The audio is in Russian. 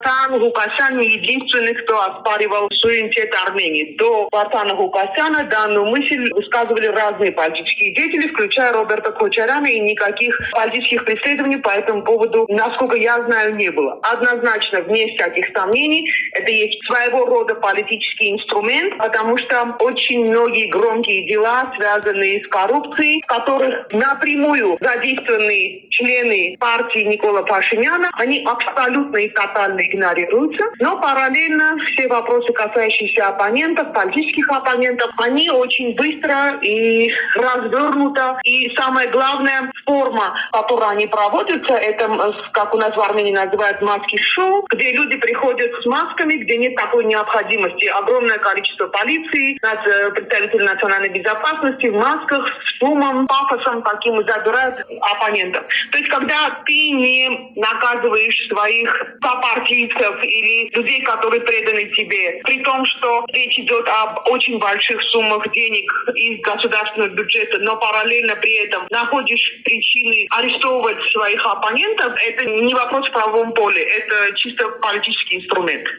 Вартан Гукасян не единственный, кто оспаривал суверенитет Армении. До Вартана Гукасяна данную мысль высказывали разные политические деятели, включая Роберта Кочаряна, и никаких политических преследований по этому поводу, насколько я знаю, не было. Однозначно, вне всяких сомнений, это есть своего рода политический инструмент, потому что очень многие громкие дела, связанные с коррупцией, в которых напрямую задействованы члены партии Никола Пашиняна, они абсолютно и тотально игнорируются. Но параллельно все вопросы, касающиеся оппонентов, политических оппонентов, они очень быстро и развернуто. И самое главное, форма, которой они проводятся, это, как у нас в Армении называют, маски-шоу, где люди приходят с масками, где нет такой необходимости. Огромное количество полиции, представители национальной безопасности в масках, с шумом, пафосом таким и забирают оппонентов. То есть, когда ты не наказываешь своих сопартийцев или людей, которые преданы тебе, при том, что речь идет об очень больших суммах денег из государственного бюджета, но параллельно при этом находишь причины арестовывать своих оппонентов, это не вопрос в правовом поле, это чисто политический инструмент.